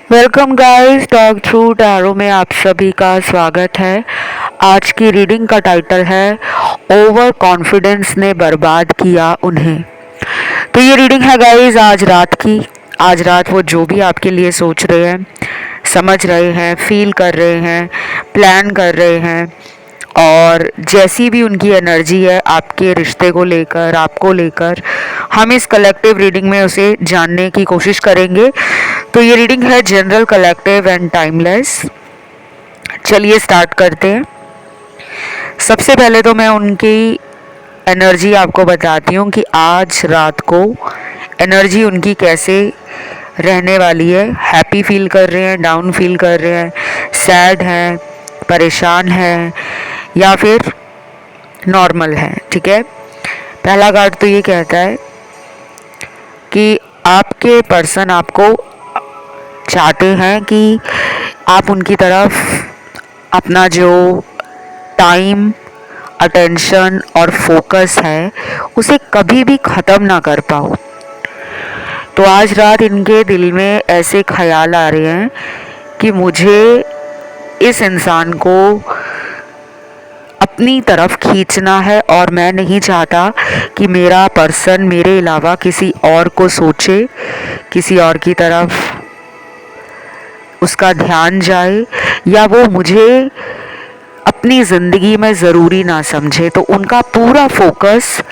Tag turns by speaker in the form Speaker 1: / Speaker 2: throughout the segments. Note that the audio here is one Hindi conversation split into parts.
Speaker 1: Welcome guys, talk through tarot में आप सभी का स्वागत है। आज की रीडिंग का टाइटल है ओवर कॉन्फिडेंस ने बर्बाद किया उन्हें। तो ये रीडिंग है गाइस आज रात की। आज रात वो जो भी आपके लिए सोच रहे हैं, समझ रहे हैं, फील कर रहे हैं, प्लान कर रहे हैं, और जैसी भी उनकी एनर्जी है आपके रिश्ते को लेकर, आपको लेकर, हम इस कलेक्टिव रीडिंग में उसे जानने की कोशिश करेंगे। तो ये रीडिंग है जनरल, कलेक्टिव एंड टाइमलेस। चलिए स्टार्ट करते हैं। सबसे पहले तो मैं उनकी एनर्जी आपको बताती हूँ कि आज रात को एनर्जी उनकी कैसे रहने वाली है। हैप्पी फील कर रहे हैं, डाउन फील कर रहे हैं, सैड हैं, परेशान हैं, या फिर नॉर्मल है। ठीक है, पहला कार्ड तो ये कहता है कि आपके पर्सन आपको चाहते हैं कि आप उनकी तरफ अपना जो टाइम, अटेंशन और फोकस है उसे कभी भी ख़त्म ना कर पाओ। तो आज रात इनके दिल में ऐसे ख्याल आ रहे हैं कि मुझे इस इंसान को अपनी तरफ खींचना है और मैं नहीं चाहता कि मेरा पर्सन मेरे अलावा किसी और को सोचे, किसी और की तरफ उसका ध्यान जाए, या वो मुझे अपनी ज़िंदगी में ज़रूरी ना समझे। तो उनका पूरा फोकस,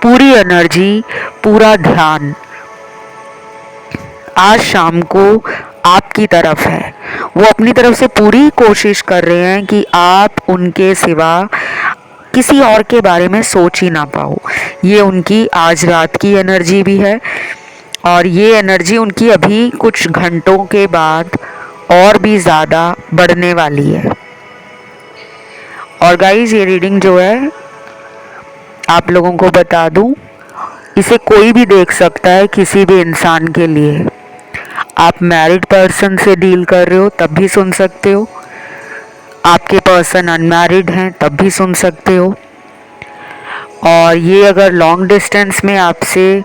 Speaker 1: पूरी एनर्जी, पूरा ध्यान आज शाम को आपकी तरफ है। वो अपनी तरफ से पूरी कोशिश कर रहे हैं कि आप उनके सिवा किसी और के बारे में सोच ही ना पाओ। ये उनकी आज रात की एनर्जी भी है, और ये एनर्जी उनकी अभी कुछ घंटों के बाद और भी ज़्यादा बढ़ने वाली है। और गाइस, ये रीडिंग जो है आप लोगों को बता दूं, इसे कोई भी देख सकता है, किसी भी इंसान के लिए। आप मैरिड पर्सन से डील कर रहे हो तब भी सुन सकते हो, आपके पर्सन अनमैरिड हैं तब भी सुन सकते हो, और ये अगर लॉन्ग डिस्टेंस में आपसे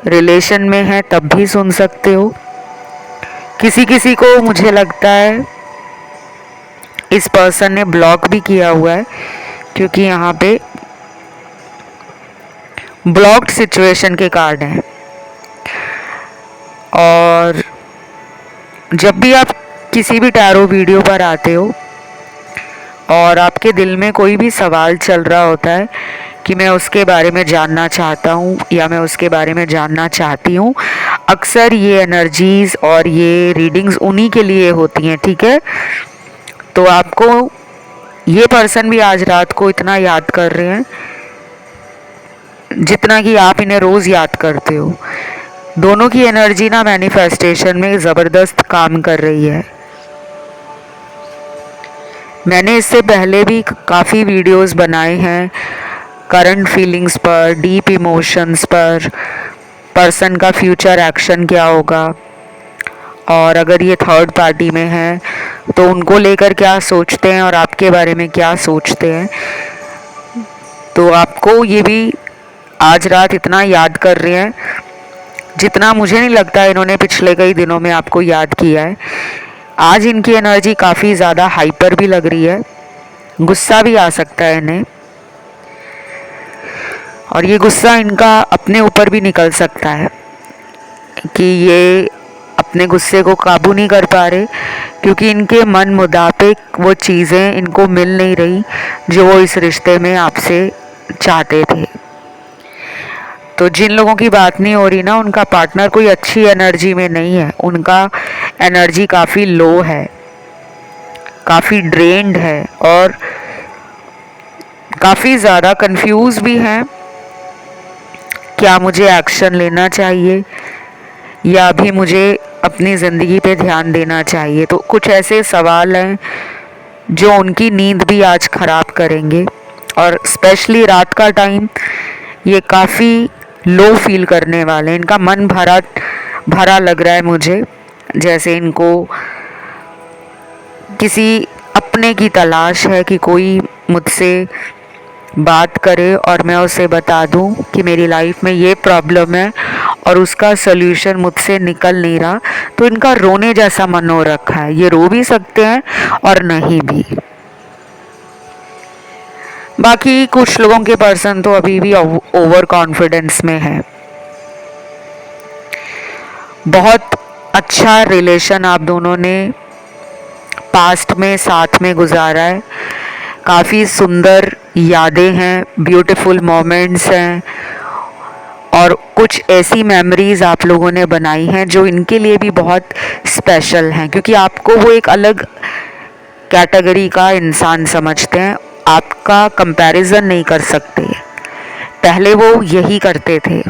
Speaker 1: रिलेशन में है तब भी सुन सकते हो। किसी किसी को मुझे लगता है इस पर्सन ने ब्लॉक भी किया हुआ है, क्योंकि यहाँ पे ब्लॉक्ड सिचुएशन के कार्ड हैं। और जब भी आप किसी भी टैरो वीडियो पर आते हो और आपके दिल में कोई भी सवाल चल रहा होता है कि मैं उसके बारे में जानना चाहता हूँ या मैं उसके बारे में जानना चाहती हूँ, अक्सर ये एनर्जीज और ये रीडिंग्स उन्हीं के लिए होती हैं। ठीक है, तो आपको ये पर्सन भी आज रात को इतना याद कर रहे हैं जितना कि आप इन्हें रोज़ याद करते हो। दोनों की एनर्जी ना मैनिफेस्टेशन में ज़बरदस्त काम कर रही है। मैंने इससे पहले भी काफ़ी वीडियोस बनाए हैं करंट फीलिंग्स पर, डीप इमोशंस पर, पर्सन का फ्यूचर एक्शन क्या होगा, और अगर ये थर्ड पार्टी में है तो उनको लेकर क्या सोचते हैं और आपके बारे में क्या सोचते हैं। तो आपको ये भी आज रात इतना याद कर रहे हैं जितना मुझे नहीं लगता इन्होंने पिछले कई दिनों में आपको याद किया है। आज इनकी एनर्जी काफ़ी ज़्यादा हाइपर भी लग रही है, गुस्सा भी आ सकता है इन्हें, और ये गुस्सा इनका अपने ऊपर भी निकल सकता है कि ये अपने गुस्से को काबू नहीं कर पा रहे, क्योंकि इनके मन मुताबिक वो चीज़ें इनको मिल नहीं रही जो वो इस रिश्ते में आपसे चाहते थे। तो जिन लोगों की बात नहीं हो रही ना, उनका पार्टनर कोई अच्छी एनर्जी में नहीं है, उनका एनर्जी काफ़ी लो है, काफ़ी ड्रेन्ड है, और काफ़ी ज़्यादा कंफ्यूज भी हैं। क्या मुझे एक्शन लेना चाहिए या अभी मुझे अपनी ज़िंदगी पे ध्यान देना चाहिए। तो कुछ ऐसे सवाल हैं जो उनकी नींद भी आज ख़राब करेंगे, और स्पेशली रात का टाइम ये काफ़ी लो फील करने वाले हैं। इनका मन भरा भरा लग रहा है मुझे, जैसे इनको किसी अपने की तलाश है कि कोई मुझसे बात करे और मैं उसे बता दूं कि मेरी लाइफ में ये प्रॉब्लम है और उसका सल्यूशन मुझसे निकल नहीं रहा, तो इनका रोने जैसा मन हो रखा है। ये रो भी सकते हैं और नहीं भी। बाकी कुछ लोगों के पर्सन तो अभी भी ओवर कॉन्फिडेंस में है। बहुत अच्छा रिलेशन आप दोनों ने पास्ट में साथ में गुजारा है। काफ़ी सुंदर यादें हैं, ब्यूटीफुल मोमेंट्स हैं और कुछ ऐसी मेमोरीज आप लोगों ने बनाई हैं जो इनके लिए भी बहुत स्पेशल हैं, क्योंकि आपको वो एक अलग कैटेगरी का इंसान समझते हैं। आपका कंपैरिजन नहीं कर सकते। पहले वो यही करते थे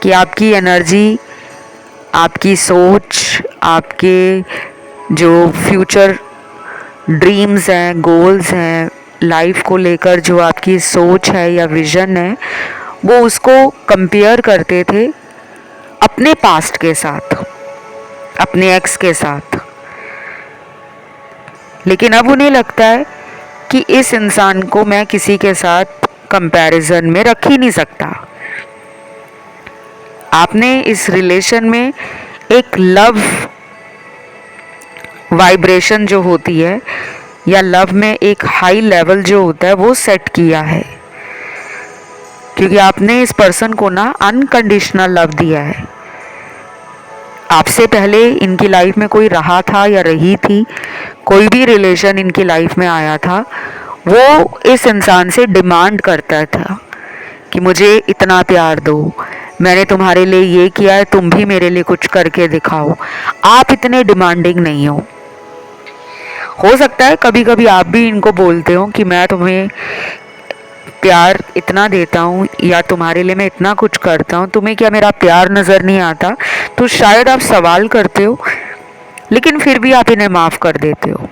Speaker 1: कि आपकी एनर्जी, आपकी सोच, आपके जो फ्यूचर ड्रीम्स हैं, गोल्स हैं, लाइफ को लेकर जो आपकी सोच है या विज़न है, वो उसको कंपेयर करते थे अपने पास्ट के साथ, अपने एक्स के साथ। लेकिन अब उन्हें लगता है कि इस इंसान को मैं किसी के साथ कंपैरिजन में रख ही नहीं सकता। आपने इस रिलेशन में एक लव वाइब्रेशन जो होती है या लव में एक हाई लेवल जो होता है वो सेट किया है, क्योंकि आपने इस पर्सन को ना अनकंडीशनल लव दिया है। आपसे पहले इनकी लाइफ में कोई रहा था या रही थी, कोई भी रिलेशन इनकी लाइफ में आया था, वो इस इंसान से डिमांड करता था कि मुझे इतना प्यार दो, मैंने तुम्हारे लिए ये किया है, तुम भी मेरे लिए कुछ करके दिखाओ। आप इतने डिमांडिंग नहीं हो सकता है कभी कभी आप भी इनको बोलते हो कि मैं तुम्हें प्यार इतना देता हूँ या तुम्हारे लिए मैं इतना कुछ करता हूँ, तुम्हें क्या मेरा प्यार नज़र नहीं आता? तो शायद आप सवाल करते हो, लेकिन फिर भी आप इन्हें माफ़ कर देते हो।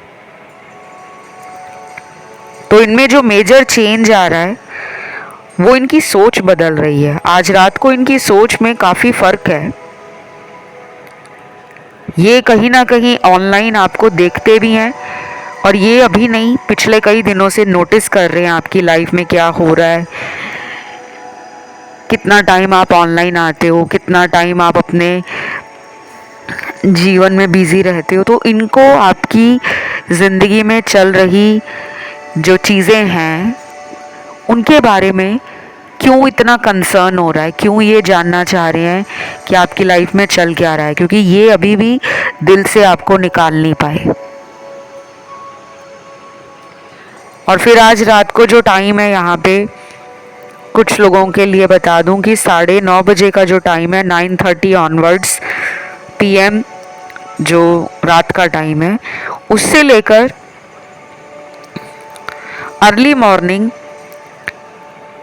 Speaker 1: तो इनमें जो मेजर चेंज आ रहा है वो इनकी सोच बदल रही है। आज रात को इनकी सोच में काफ़ी फ़र्क है। ये कहीं ना कहीं ऑनलाइन आपको देखते भी हैं और ये अभी नहीं, पिछले कई दिनों से नोटिस कर रहे हैं आपकी लाइफ में क्या हो रहा है, कितना टाइम आप ऑनलाइन आते हो, कितना टाइम आप अपने जीवन में बिजी रहते हो। तो इनको आपकी ज़िंदगी में चल रही जो चीज़ें हैं उनके बारे में क्यों इतना कंसर्न हो रहा है, क्यों ये जानना चाह रहे हैं कि आपकी लाइफ में चल क्या रहा है, क्योंकि ये अभी भी दिल से आपको निकाल नहीं पाए। और फिर आज रात को जो टाइम है यहाँ पे कुछ लोगों के लिए बता दूं कि 9:30 बजे का जो टाइम है, 9:30 ऑनवर्ड्स PM जो रात का टाइम है, उससे लेकर अर्ली मॉर्निंग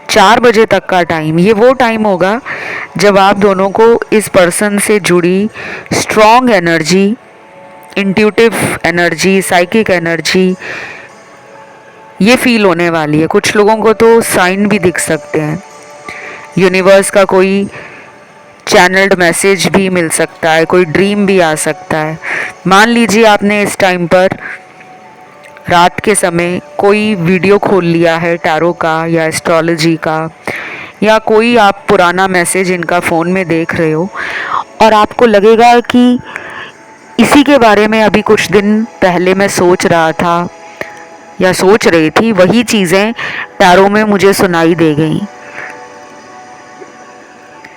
Speaker 1: 4 बजे तक का टाइम, ये वो टाइम होगा जब आप दोनों को इस पर्सन से जुड़ी strong energy, intuitive energy, psychic energy ये फील होने वाली है। कुछ लोगों को तो साइन भी दिख सकते हैं, यूनिवर्स का कोई चैनल्ड मैसेज भी मिल सकता है, कोई ड्रीम भी आ सकता है। मान लीजिए आपने इस टाइम पर रात के समय कोई वीडियो खोल लिया है टैरो का या एस्ट्रोलॉजी का, या कोई आप पुराना मैसेज इनका फ़ोन में देख रहे हो और आपको लगेगा कि इसी के बारे में अभी कुछ दिन पहले मैं सोच रहा था या सोच रही थी, वही चीज़ें टैरो में मुझे सुनाई दे गई।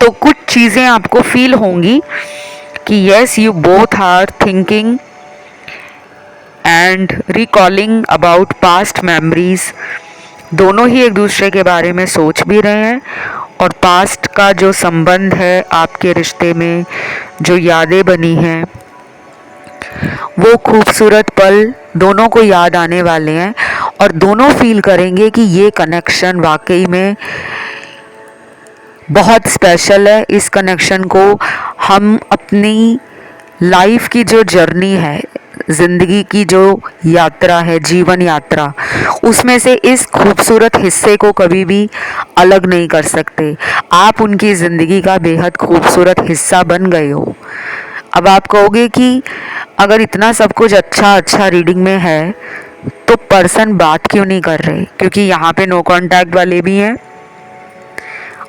Speaker 1: तो कुछ चीज़ें आपको फील होंगी कि yes, you both are thinking and recalling about past memories. दोनों ही एक दूसरे के बारे में सोच भी रहे हैं और पास्ट का जो संबंध है आपके रिश्ते में, जो यादें बनी हैं, वो खूबसूरत पल दोनों को याद आने वाले हैं और दोनों फील करेंगे कि ये कनेक्शन वाकई में बहुत स्पेशल है। इस कनेक्शन को हम अपनी लाइफ की जो जर्नी है, ज़िंदगी की जो यात्रा है, जीवन यात्रा, उसमें से इस खूबसूरत हिस्से को कभी भी अलग नहीं कर सकते। आप उनकी ज़िंदगी का बेहद खूबसूरत हिस्सा बन गए हो। अब आप कहोगे कि अगर इतना सब कुछ अच्छा रीडिंग में है तो पर्सन बात क्यों नहीं कर रहे? क्योंकि यहाँ पे नो कांटेक्ट वाले भी हैं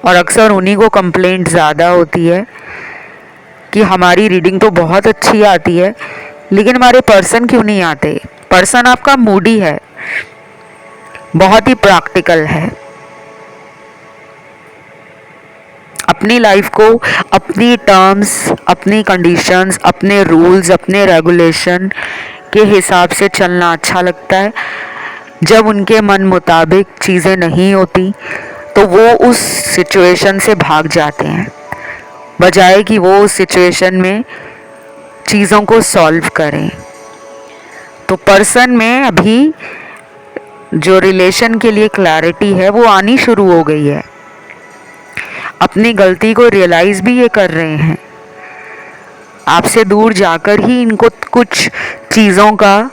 Speaker 1: और अक्सर उन्हीं को कंप्लेंट ज़्यादा होती है कि हमारी रीडिंग तो बहुत अच्छी आती है लेकिन हमारे पर्सन क्यों नहीं आते। पर्सन आपका मूडी है, बहुत ही प्रैक्टिकल है, अपनी लाइफ को अपनी टर्म्स, अपनी कंडीशंस, अपने रूल्स, अपने रेगुलेशन के हिसाब से चलना अच्छा लगता है। जब उनके मन मुताबिक चीज़ें नहीं होती तो वो उस सिचुएशन से भाग जाते हैं बजाय कि वो उस सिचुएशन में चीज़ों को सॉल्व करें। तो पर्सन में अभी जो रिलेशन के लिए क्लैरिटी है वो आनी शुरू हो गई है, अपनी गलती को रियलाइज़ भी ये कर रहे हैं। आपसे दूर जाकर ही इनको कुछ चीज़ों का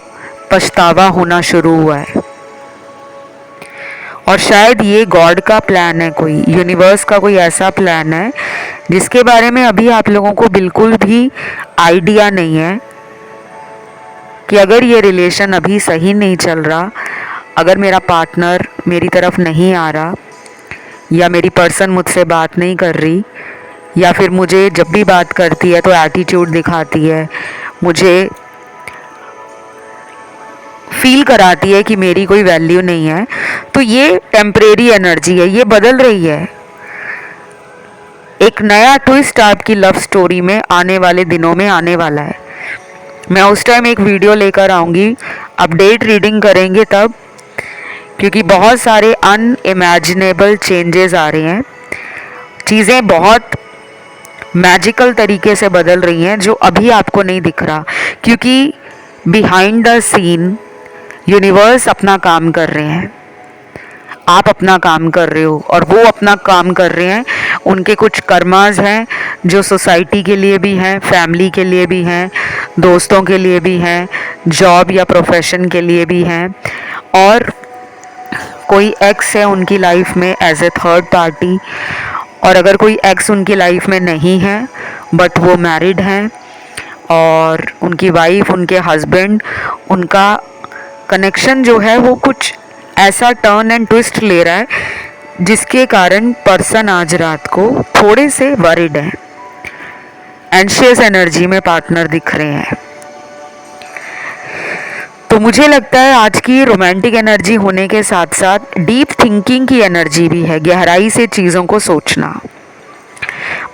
Speaker 1: पछतावा होना शुरू हुआ है और शायद ये गॉड का प्लान है, कोई यूनिवर्स का कोई ऐसा प्लान है जिसके बारे में अभी आप लोगों को बिल्कुल भी आइडिया नहीं है कि अगर ये रिलेशन अभी सही नहीं चल रहा, अगर मेरा पार्टनर मेरी तरफ नहीं आ रहा या मेरी पर्सन मुझसे बात नहीं कर रही या फिर मुझे जब भी बात करती है तो एटीट्यूड दिखाती है, मुझे फील कराती है कि मेरी कोई वैल्यू नहीं है, तो ये टेम्परेरी एनर्जी है, ये बदल रही है। एक नया ट्विस्ट आपकी लव स्टोरी में आने वाले दिनों में आने वाला है। मैं उस टाइम एक वीडियो लेकर आऊँगी, अपडेट रीडिंग करेंगे तब, क्योंकि बहुत सारे अनइमेजिनेबल चेंजेस आ रहे हैं, चीज़ें बहुत मैजिकल तरीके से बदल रही हैं जो अभी आपको नहीं दिख रहा, क्योंकि बिहाइंड द सीन यूनिवर्स अपना काम कर रहे हैं, आप अपना काम कर रहे हो और वो अपना काम कर रहे हैं। उनके कुछ कर्मास हैं जो सोसाइटी के लिए भी हैं, फैमिली के लिए भी हैं, दोस्तों के लिए भी हैं, जॉब या प्रोफेशन के लिए भी हैं, और कोई एक्स है उनकी लाइफ में एज ए थर्ड पार्टी, और अगर कोई एक्स उनकी लाइफ में नहीं है बट वो मैरिड हैं और उनकी वाइफ, उनके हस्बैंड, उनका कनेक्शन जो है वो कुछ ऐसा टर्न एंड ट्विस्ट ले रहा है जिसके कारण पर्सन आज रात को थोड़े से वरिड हैं, एंशियस एनर्जी में पार्टनर दिख रहे हैं। तो मुझे लगता है आज की रोमांटिक एनर्जी होने के साथ साथ डीप थिंकिंग की एनर्जी भी है, गहराई से चीज़ों को सोचना।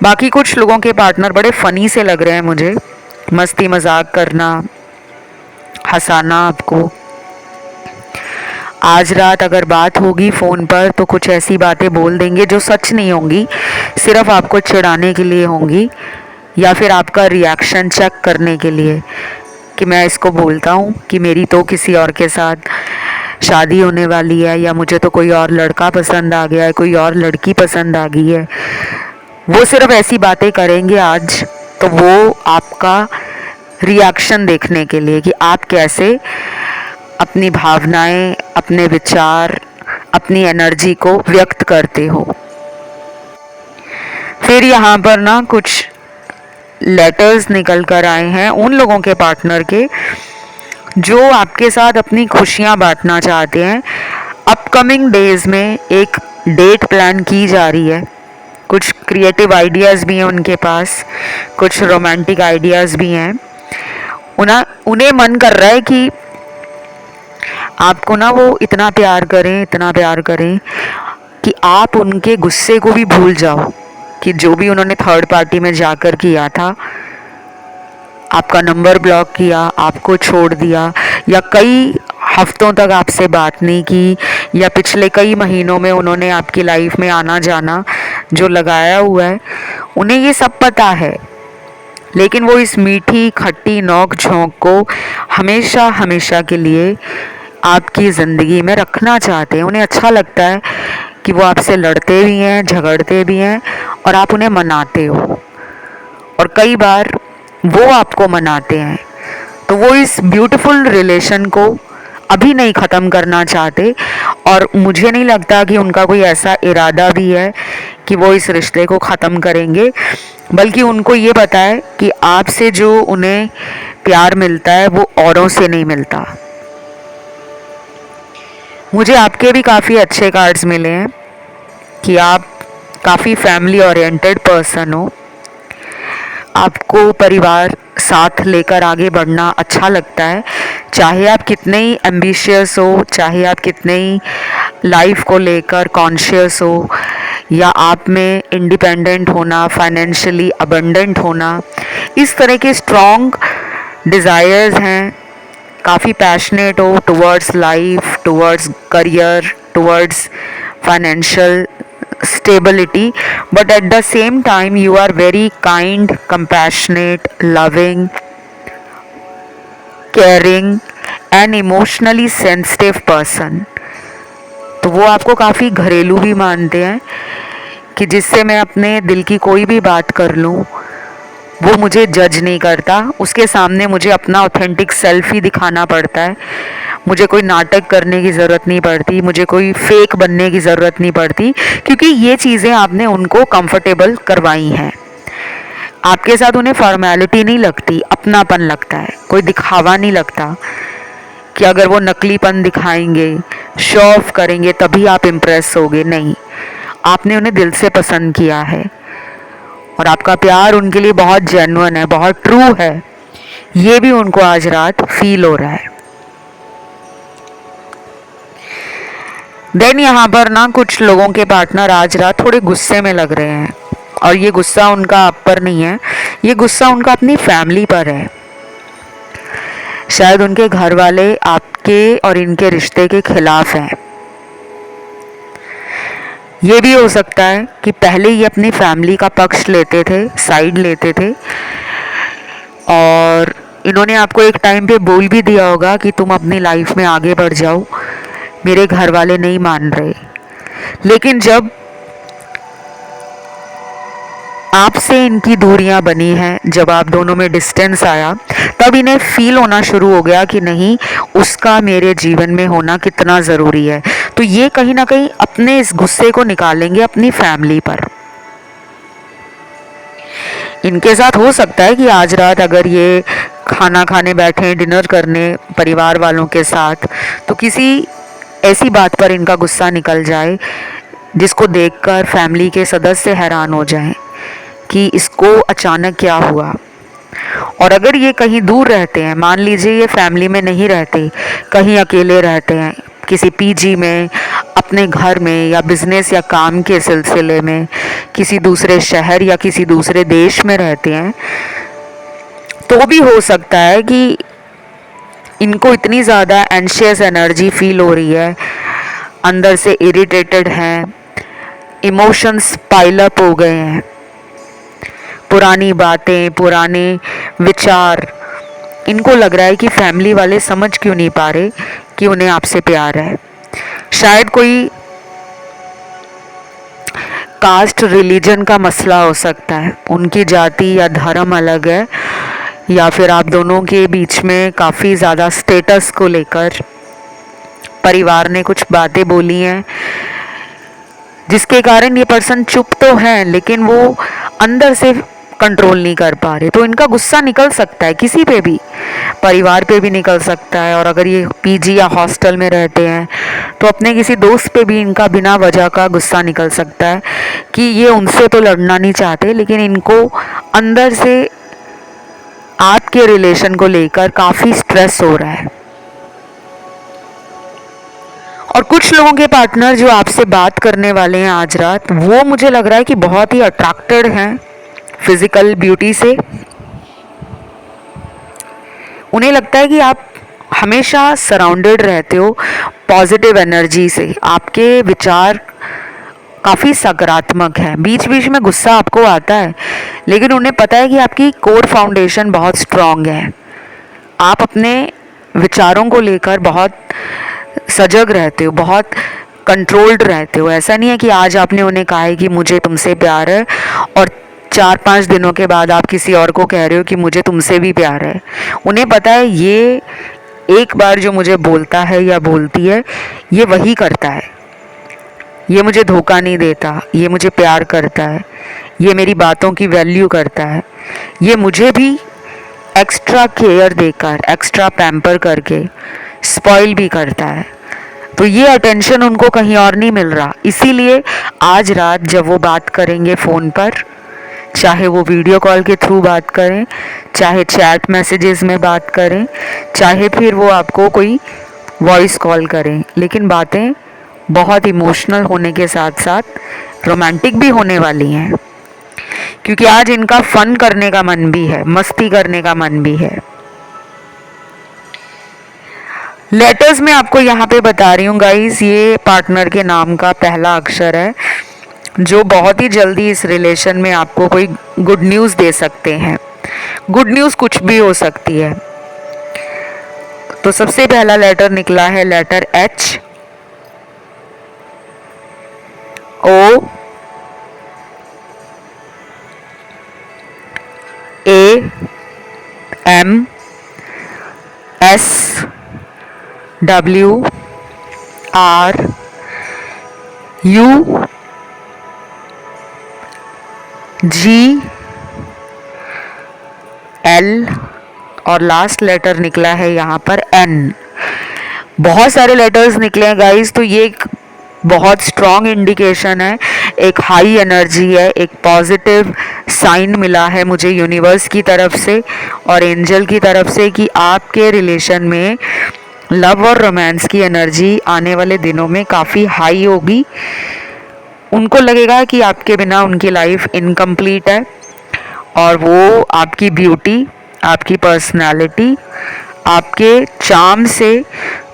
Speaker 1: बाकी कुछ लोगों के पार्टनर बड़े फ़नी से लग रहे हैं मुझे, मस्ती मजाक करना, हंसाना आपको। आज रात अगर बात होगी फ़ोन पर तो कुछ ऐसी बातें बोल देंगे जो सच नहीं होंगी, सिर्फ आपको चिढ़ाने के लिए होंगी या फिर आपका रिएक्शन चेक करने के लिए कि मैं इसको बोलता हूँ कि मेरी तो किसी और के साथ शादी होने वाली है, या मुझे तो कोई और लड़का पसंद आ गया है, कोई और लड़की पसंद आ गई है। वो सिर्फ ऐसी बातें करेंगे आज, तो वो आपका रिएक्शन देखने के लिए कि आप कैसे अपनी भावनाएं, अपने विचार, अपनी एनर्जी को व्यक्त करते हो। फिर यहाँ पर ना कुछ लेटर्स निकल कर आए हैं उन लोगों के पार्टनर के जो आपके साथ अपनी खुशियाँ बांटना चाहते हैं। अपकमिंग डेज में एक डेट प्लान की जा रही है, कुछ क्रिएटिव आइडियाज़ भी हैं उनके पास, कुछ रोमांटिक आइडियाज़ भी हैं। उन्हें मन कर रहा है कि आपको ना वो इतना प्यार करें कि आप उनके गुस्से को भी भूल जाओ कि जो भी उन्होंने थर्ड पार्टी में जाकर किया था, आपका नंबर ब्लॉक किया, आपको छोड़ दिया, या कई हफ्तों तक आपसे बात नहीं की, या पिछले कई महीनों में उन्होंने आपकी लाइफ में आना जाना जो लगाया हुआ है, उन्हें ये सब पता है। लेकिन वो इस मीठी खट्टी नोक झोंक को हमेशा हमेशा के लिए आपकी ज़िंदगी में रखना चाहते हैं। उन्हें अच्छा लगता है कि वो आपसे लड़ते भी हैं, झगड़ते भी हैं और आप उन्हें मनाते हो, और कई बार वो आपको मनाते हैं। तो वो इस ब्यूटीफुल रिलेशन को अभी नहीं ख़त्म करना चाहते, और मुझे नहीं लगता कि उनका कोई ऐसा इरादा भी है कि वो इस रिश्ते को ख़त्म करेंगे, बल्कि उनको ये पता है कि आपसे जो उन्हें प्यार मिलता है वो औरों से नहीं मिलता। मुझे आपके भी काफ़ी अच्छे कार्ड्स मिले हैं कि आप काफ़ी फैमिली ओरिएंटेड पर्सन हो। आपको परिवार साथ लेकर आगे बढ़ना अच्छा लगता है, चाहे आप कितने ही एम्बिशियस हो, चाहे आप कितने ही लाइफ को लेकर कॉन्शियस हो, या आप में इंडिपेंडेंट होना, फाइनेंशियली अबंडेंट होना, इस तरह के स्ट्रॉन्ग डिज़ायर्स हैं। काफ़ी पैशनेट हो towards life, towards career, towards financial stability, but at the same time you are very kind, compassionate, loving, caring and emotionally sensitive person। तो वो आपको काफ़ी घरेलू भी मानते हैं कि जिससे मैं अपने दिल की कोई भी बात कर लूँ वो मुझे जज नहीं करता, उसके सामने मुझे अपना ऑथेंटिक सेल्फ ही दिखाना पड़ता है। मुझे कोई नाटक करने की ज़रूरत नहीं पड़ती, मुझे कोई फेक बनने की ज़रूरत नहीं पड़ती, क्योंकि ये चीज़ें आपने उनको कंफर्टेबल करवाई हैं। आपके साथ उन्हें फॉर्मेलिटी नहीं लगती, अपनापन लगता है, कोई दिखावा नहीं लगता कि अगर वो नकलीपन दिखाएंगे, शो ऑफ करेंगे तभी आप इम्प्रेस होगे। नहीं, आपने उन्हें दिल से पसंद किया है और आपका प्यार उनके लिए बहुत जेन्युइन है, बहुत ट्रू है। ये भी उनको आज रात फील हो रहा है। देन यहाँ पर ना कुछ लोगों के पार्टनर आज रात थोड़े गुस्से में लग रहे हैं, और ये गुस्सा उनका आप पर नहीं है, ये गुस्सा उनका अपनी फैमिली पर है। शायद उनके घर वाले आपके और इनके रिश्ते के खिलाफ हैं। ये भी हो सकता है कि पहले ये अपनी फैमिली का पक्ष लेते थे, साइड लेते थे, और इन्होंने आपको एक टाइम पे बोल भी दिया होगा कि तुम अपनी लाइफ में आगे बढ़ जाओ, मेरे घर वाले नहीं मान रहे। लेकिन जब आपसे इनकी दूरियां बनी हैं, जब आप दोनों में डिस्टेंस आया, तब इन्हें फील होना शुरू हो गया कि नहीं, उसका मेरे जीवन में होना कितना ज़रूरी है। तो ये कहीं ना कहीं अपने इस गुस्से को निकालेंगे अपनी फैमिली पर। इनके साथ हो सकता है कि आज रात अगर ये खाना खाने बैठे, डिनर करने परिवार वालों के साथ, तो किसी ऐसी बात पर इनका गुस्सा निकल जाए जिसको देखकर फैमिली के सदस्य हैरान हो जाएं कि इसको अचानक क्या हुआ। और अगर ये कहीं दूर रहते हैं, मान लीजिए ये फैमिली में नहीं रहते, कहीं अकेले रहते हैं, किसी पीजी में, अपने घर में, या बिजनेस या काम के सिलसिले में किसी दूसरे शहर या किसी दूसरे देश में रहते हैं, तो भी हो सकता है कि इनको इतनी ज़्यादा एंशियस एनर्जी फील हो रही है, अंदर से इरिटेटेड हैं, इमोशंस पाइल अप हो गए हैं, पुरानी बातें, पुराने विचार, इनको लग रहा है कि फैमिली वाले समझ क्यों नहीं पा रहे कि उन्हें आपसे प्यार है। शायद कोई कास्ट रिलीजन का मसला हो सकता है, उनकी जाति या धर्म अलग है, या फिर आप दोनों के बीच में काफ़ी ज़्यादा स्टेटस को लेकर परिवार ने कुछ बातें बोली हैं, जिसके कारण ये पर्सन चुप तो हैं लेकिन वो अंदर से कंट्रोल नहीं कर पा रहे। तो इनका गुस्सा निकल सकता है किसी पे भी, परिवार पे भी निकल सकता है, और अगर ये पीजी या हॉस्टल में रहते हैं तो अपने किसी दोस्त पे भी इनका बिना वजह का गुस्सा निकल सकता है कि ये उनसे तो लड़ना नहीं चाहते, लेकिन इनको अंदर से आपके रिलेशन को लेकर काफ़ी स्ट्रेस हो रहा है। और कुछ लोगों के पार्टनर जो आपसे बात करने वाले हैं आज रात, वो मुझे लग रहा है कि बहुत ही अट्रैक्टेड हैं फिजिकल ब्यूटी से। उन्हें लगता है कि आप हमेशा सराउंडेड रहते हो पॉजिटिव एनर्जी से, आपके विचार काफ़ी सकारात्मक हैं। बीच बीच में गुस्सा आपको आता है, लेकिन उन्हें पता है कि आपकी कोर फाउंडेशन बहुत स्ट्रांग है। आप अपने विचारों को लेकर बहुत सजग रहते हो, बहुत कंट्रोल्ड रहते हो। ऐसा नहीं है कि आज आपने उन्हें कहा है कि मुझे तुमसे प्यार है, और 4-5 दिनों के बाद आप किसी और को कह रहे हो कि मुझे तुमसे भी प्यार है। उन्हें पता है ये एक बार जो मुझे बोलता है या बोलती है, ये वही करता है, ये मुझे धोखा नहीं देता, ये मुझे प्यार करता है, ये मेरी बातों की वैल्यू करता है, ये मुझे भी एक्स्ट्रा केयर देकर, एक्स्ट्रा पैम्पर करके स्पॉइल भी करता है। तो ये अटेंशन उनको कहीं और नहीं मिल रहा। इसीलिए आज रात जब वो बात करेंगे फ़ोन पर, चाहे वो वीडियो कॉल के थ्रू बात करें, चाहे चैट मैसेजेस में बात करें, चाहे फिर वो आपको कोई वॉइस कॉल करें, लेकिन बातें बहुत इमोशनल होने के साथ साथ रोमांटिक भी होने वाली हैं, क्योंकि आज इनका फन करने का मन भी है, मस्ती करने का मन भी है। लेटर्स में आपको यहाँ पे बता रही हूँ गाइस, ये पार्टनर के नाम का पहला अक्षर है जो बहुत ही जल्दी इस रिलेशन में आपको कोई गुड न्यूज़ दे सकते हैं। गुड न्यूज़ कुछ भी हो सकती है। तो सबसे पहला लेटर निकला है letter H, O, A, M, S, W, R, U, G, L और लास्ट लेटर निकला है यहाँ पर एन। बहुत सारे लेटर्स निकले हैं गाइस, तो ये एक बहुत स्ट्रॉन्ग इंडिकेशन है, एक हाई एनर्जी है, एक पॉजिटिव साइन मिला है मुझे यूनिवर्स की तरफ से और एंजल की तरफ से कि आपके रिलेशन में लव और रोमांस की एनर्जी आने वाले दिनों में काफ़ी हाई होगी। उनको लगेगा कि आपके बिना उनकी लाइफ इनकम्प्लीट है और वो आपकी ब्यूटी, आपकी पर्सनालिटी, आपके चार्म से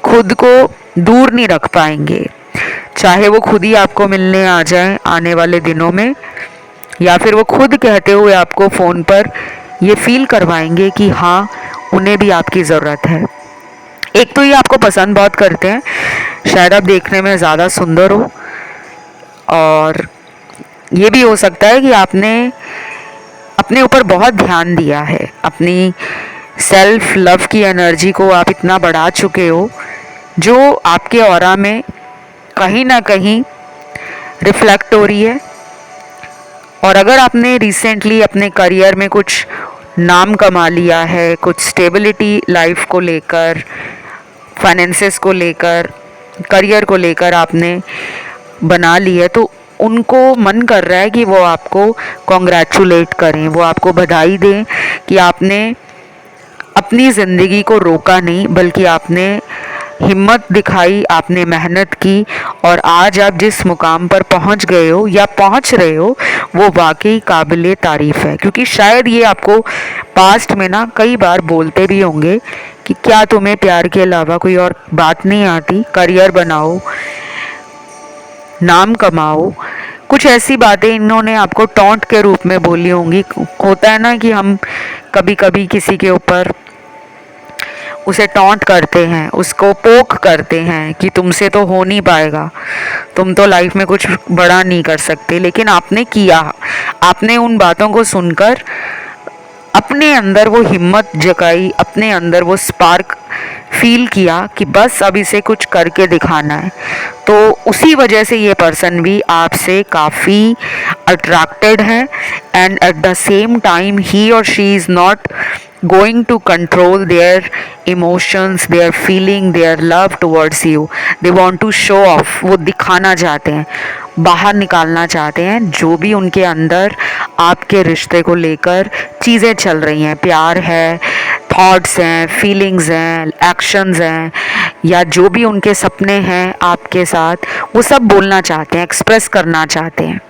Speaker 1: खुद को दूर नहीं रख पाएंगे। चाहे वो खुद ही आपको मिलने आ जाएं आने वाले दिनों में, या फिर वो खुद कहते हुए आपको फ़ोन पर ये फील करवाएंगे कि हाँ उन्हें भी आपकी ज़रूरत है। एक तो ये आपको पसंद बहुत करते हैं, शायद आप देखने में ज़्यादा सुंदर हो, और ये भी हो सकता है कि आपने अपने ऊपर बहुत ध्यान दिया है, अपनी सेल्फ लव की एनर्जी को आप इतना बढ़ा चुके हो जो आपके ऑरा में कहीं ना कहीं रिफ्लेक्ट हो रही है। और अगर आपने रिसेंटली अपने करियर में कुछ नाम कमा लिया है, कुछ स्टेबिलिटी लाइफ को लेकर, फाइनेंसेस को लेकर, करियर को लेकर आपने बना ली है, तो उनको मन कर रहा है कि वो आपको कॉन्ग्रेचुलेट करें, वो आपको बधाई दें कि आपने अपनी ज़िंदगी को रोका नहीं, बल्कि आपने हिम्मत दिखाई, आपने मेहनत की और आज आप जिस मुकाम पर पहुंच गए हो या पहुंच रहे हो वो वाकई काबिले तारीफ़ है। क्योंकि शायद ये आपको पास्ट में ना कई बार बोलते भी होंगे कि क्या तुम्हें प्यार के अलावा कोई और बात नहीं आती, करियर बनाओ, नाम कमाओ, कुछ ऐसी बातें इन्होंने आपको टॉन्ट के रूप में बोली होंगी। होता है ना कि हम कभी कभी किसी के ऊपर उसे टॉन्ट करते हैं, उसको पोक करते हैं कि तुमसे तो हो नहीं पाएगा, तुम तो लाइफ में कुछ बड़ा नहीं कर सकते। लेकिन आपने किया, आपने उन बातों को सुनकर अपने अंदर वो हिम्मत जगाई, अपने अंदर वो स्पार्क फील किया कि बस अब इसे कुछ करके दिखाना है। तो उसी वजह से ये पर्सन भी आपसे काफ़ी अट्रैक्टेड है and at the same time ही और she is not going to control their emotions, their feeling, their love towards you. They want to show off, वो दिखाना चाहते हैं, बाहर निकालना चाहते हैं जो भी उनके अंदर आपके रिश्ते को लेकर चीज़ें चल रही हैं, प्यार है, थॉट्स हैं, फीलिंग्स हैं, एक्शंस हैं, या जो भी उनके सपने हैं आपके साथ, वो सब बोलना चाहते हैं, एक्सप्रेस करना चाहते हैं।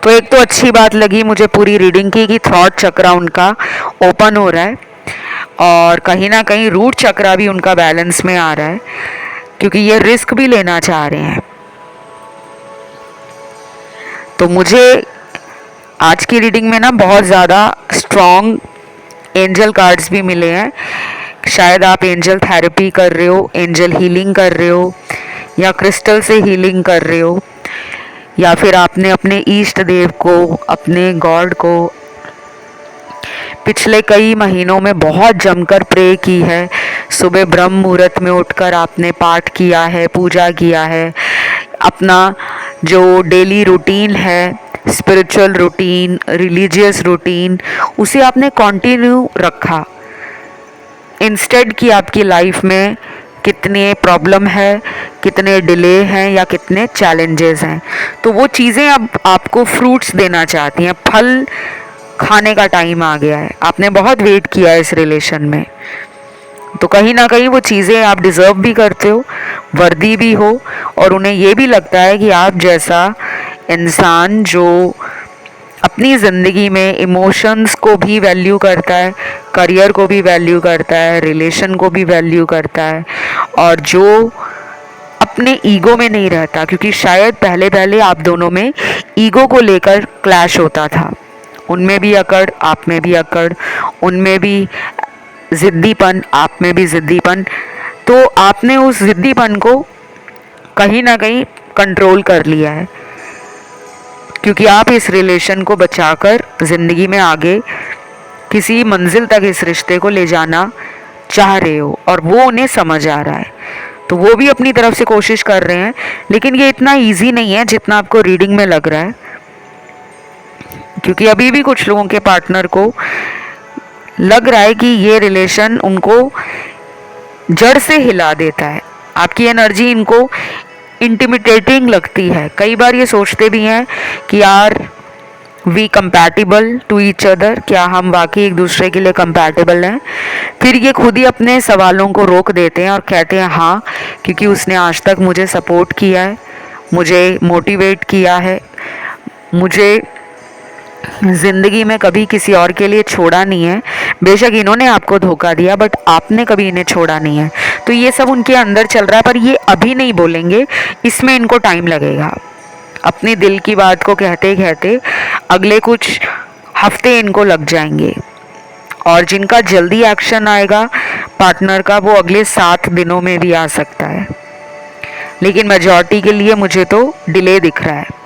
Speaker 1: तो एक तो अच्छी बात लगी मुझे पूरी रीडिंग की कि थ्रॉट चक्रा उनका ओपन हो रहा है और कहीं ना कहीं रूट चक्रा भी उनका बैलेंस में आ रहा है, क्योंकि ये रिस्क भी लेना चाह रहे हैं। तो मुझे आज की रीडिंग में ना बहुत ज़्यादा स्ट्रॉन्ग एंजल कार्ड्स भी मिले हैं। शायद आप एंजल थेरेपी कर रहे हो, एंजल हीलिंग कर रहे हो, या क्रिस्टल से हीलिंग कर रहे हो, या फिर आपने अपने इष्ट देव को, अपने गॉड को पिछले कई महीनों में बहुत जमकर प्रे की है। सुबह ब्रह्म मुहूर्त में उठकर आपने पाठ किया है, पूजा किया है, अपना जो डेली रूटीन है, स्पिरिचुअल रूटीन, रिलीजियस रूटीन, उसे आपने कंटिन्यू रखा। इंस्टेड कि आपकी लाइफ में कितने प्रॉब्लम है, कितने डिले हैं या कितने चैलेंजेस हैं। तो वो चीज़ें अब आपको फ्रूट्स देना चाहती हैं, फल खाने का टाइम आ गया है। आपने बहुत वेट किया है इस रिलेशन में, तो कहीं ना कहीं वो चीज़ें आप डिज़र्व भी करते हो, वर्दी भी हो, और उन्हें ये भी लगता है कि आप जैसा इंसान जो अपनी ज़िंदगी में इमोशंस को भी वैल्यू करता है, करियर को भी वैल्यू करता है, रिलेशन को भी वैल्यू करता है, और जो अपने ईगो में नहीं रहता। क्योंकि शायद पहले पहले आप दोनों में ईगो को लेकर क्लैश होता था, उनमें भी अकड़, आप में भी अकड़, उनमें भी ज़िद्दीपन, आप में भी ज़िद्दीपन। तो आपने उस ज़िद्दीपन को कहीं ना कहीं कंट्रोल कर लिया है, क्योंकि आप इस रिलेशन को बचाकर ज़िंदगी में आगे किसी मंजिल तक इस रिश्ते को ले जाना चाह रहे हो, और वो उन्हें समझ आ रहा है। तो वो भी अपनी तरफ से कोशिश कर रहे हैं, लेकिन ये इतना इजी नहीं है जितना आपको रीडिंग में लग रहा है। क्योंकि अभी भी कुछ लोगों के पार्टनर को लग रहा है कि ये रिलेशन उनको जड़ से हिला देता है। आपकी एनर्जी इनको इंटिमिडेटिंग लगती है। कई बार ये सोचते भी हैं कि यार we compatible to each other, क्या हम वाकई एक दूसरे के लिए कंपैटिबल हैं। फिर ये खुद ही अपने सवालों को रोक देते हैं और कहते हैं हाँ, क्योंकि उसने आज तक मुझे सपोर्ट किया है, मुझे मोटिवेट किया है, मुझे ज़िंदगी में कभी किसी और के लिए छोड़ा नहीं है। बेशक इन्होंने आपको धोखा दिया, बट आपने कभी इन्हें छोड़ा नहीं है। तो ये सब उनके अंदर चल रहा है, पर ये अभी नहीं बोलेंगे, इसमें इनको टाइम लगेगा। अपने दिल की बात को कहते कहते अगले कुछ हफ्ते इनको लग जाएंगे, और जिनका जल्दी एक्शन आएगा पार्टनर का, वो अगले 7 दिनों में भी आ सकता है। लेकिन मेजॉरिटी के लिए मुझे तो डिले दिख रहा है।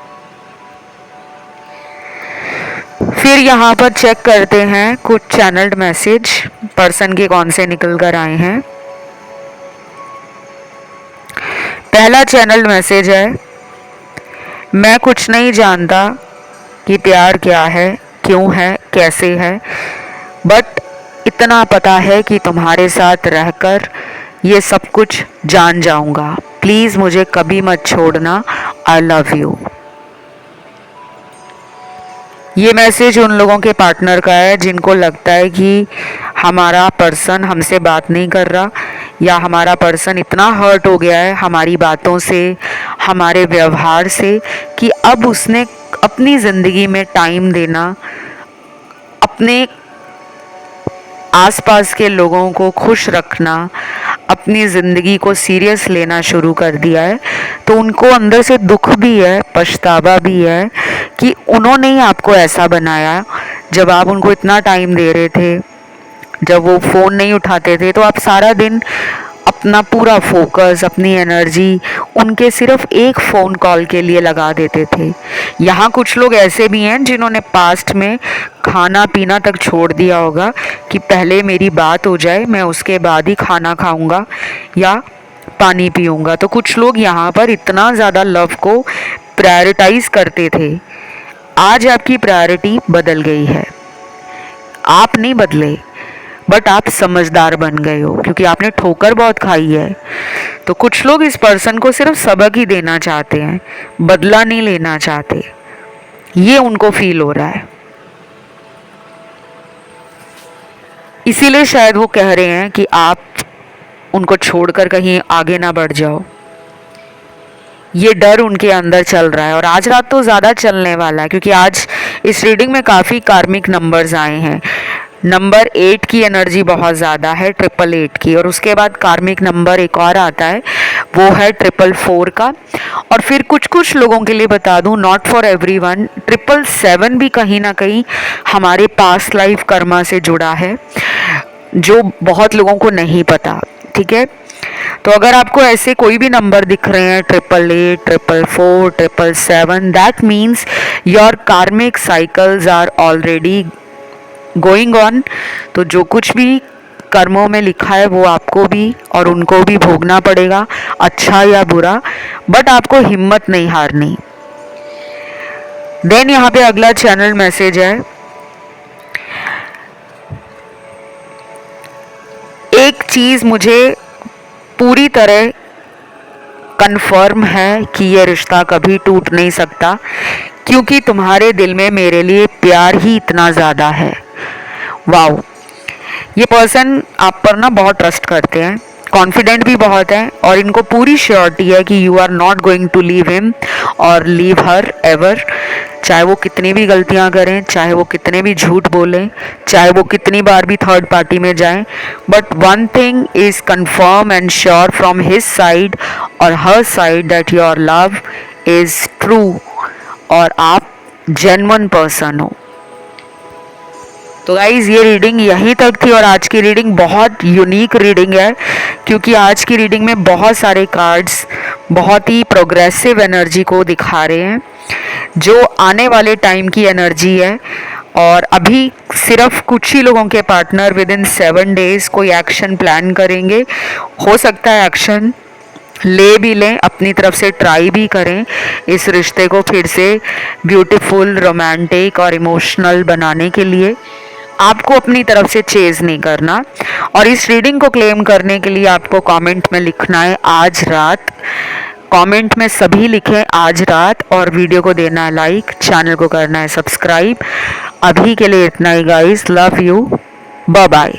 Speaker 1: फिर यहाँ पर चेक करते हैं कुछ चैनल्ड मैसेज पर्सन के कौन से निकल कर आए हैं। पहला चैनल्ड मैसेज है, मैं कुछ नहीं जानता कि प्यार क्या है, क्यों है, कैसे है, बट इतना पता है कि तुम्हारे साथ रहकर ये सब कुछ जान जाऊंगा। प्लीज़ मुझे कभी मत छोड़ना, आई लव यू। ये मैसेज उन लोगों के पार्टनर का है जिनको लगता है कि हमारा पर्सन हमसे बात नहीं कर रहा, या हमारा पर्सन इतना हर्ट हो गया है हमारी बातों से, हमारे व्यवहार से, कि अब उसने अपनी ज़िंदगी में टाइम देना, अपने आसपास के लोगों को खुश रखना, अपनी ज़िंदगी को सीरियस लेना शुरू कर दिया है। तो उनको अंदर से दुख भी है, पछतावा भी है कि उन्होंने ही आपको ऐसा बनाया। जब आप उनको इतना टाइम दे रहे थे, जब वो फ़ोन नहीं उठाते थे, तो आप सारा दिन अपना पूरा फोकस, अपनी एनर्जी उनके सिर्फ एक फ़ोन कॉल के लिए लगा देते थे। यहाँ कुछ लोग ऐसे भी हैं जिन्होंने पास्ट में खाना पीना तक छोड़ दिया होगा कि पहले मेरी बात हो जाए, मैं उसके बाद ही खाना खाऊंगा या पानी पीऊंगा। तो कुछ लोग यहाँ पर इतना ज़्यादा लव को प्रायोरिटाइज करते थे। आज आपकी प्रायोरिटी बदल गई है। आप नहीं बदले, बट आप समझदार बन गए हो, क्योंकि आपने ठोकर बहुत खाई है। तो कुछ लोग इस पर्सन को सिर्फ सबक ही देना चाहते हैं, बदला नहीं लेना चाहते। ये उनको फील हो रहा है, इसीलिए शायद वो कह रहे हैं कि आप उनको छोड़कर कहीं आगे ना बढ़ जाओ। ये डर उनके अंदर चल रहा है, और आज रात तो ज़्यादा चलने वाला है, क्योंकि आज इस रीडिंग में काफ़ी कार्मिक नंबर्स आए हैं। नंबर 8 की एनर्जी बहुत ज़्यादा है, 888 की, और उसके बाद कार्मिक नंबर एक और आता है, वो है 444 का। और फिर कुछ कुछ लोगों के लिए बता दूं, नॉट फॉर एवरीवन, 777 भी कहीं ना कहीं हमारे पास्ट लाइफ कर्मा से जुड़ा है, जो बहुत लोगों को नहीं पता। ठीक है, तो अगर आपको ऐसे कोई भी नंबर दिख रहे हैं, 888, 444, 777, that means your karmic cycles are already going on. तो जो कुछ भी कर्मों में लिखा है वो आपको भी और उनको भी भोगना पड़ेगा, अच्छा या बुरा, बट आपको हिम्मत नहीं हारनी। देन यहाँ पे अगला चैनल मैसेज है, एक चीज़ मुझे पूरी तरह कंफर्म है कि ये रिश्ता कभी टूट नहीं सकता, क्योंकि तुम्हारे दिल में मेरे लिए प्यार ही इतना ज़्यादा है। वाओ, ये पर्सन आप पर ना बहुत ट्रस्ट करते हैं, कॉन्फिडेंट भी बहुत है, और इनको पूरी श्योरिटी है कि you are not going to leave him और लीव हर एवर। चाहे वो कितनी भी गलतियां करें, चाहे वो कितने भी झूठ बोलें, चाहे वो कितनी बार भी थर्ड पार्टी में जाएं, but one thing is confirm and sure from his side और her side, that your love is true और आप जेन्युइन पर्सन हो। तो गाइज़, ये रीडिंग यहीं तक थी, और आज की रीडिंग बहुत यूनिक रीडिंग है, क्योंकि आज की रीडिंग में बहुत सारे कार्ड्स बहुत ही प्रोग्रेसिव एनर्जी को दिखा रहे हैं, जो आने वाले टाइम की एनर्जी है। और अभी सिर्फ कुछ ही लोगों के पार्टनर विद इन 7 डेज कोई एक्शन प्लान करेंगे। हो सकता है एक्शन ले भी लें, अपनी तरफ से ट्राई भी करें इस रिश्ते को फिर से ब्यूटीफुल, रोमांटिक और इमोशनल बनाने के लिए। आपको अपनी तरफ से चेज नहीं करना, और इस रीडिंग को क्लेम करने के लिए आपको कमेंट में लिखना है आज रात। कमेंट में सभी लिखें आज रात, और वीडियो को देना है लाइक, चैनल को करना है सब्सक्राइब। अभी के लिए इतना ही guys, love you, bye bye.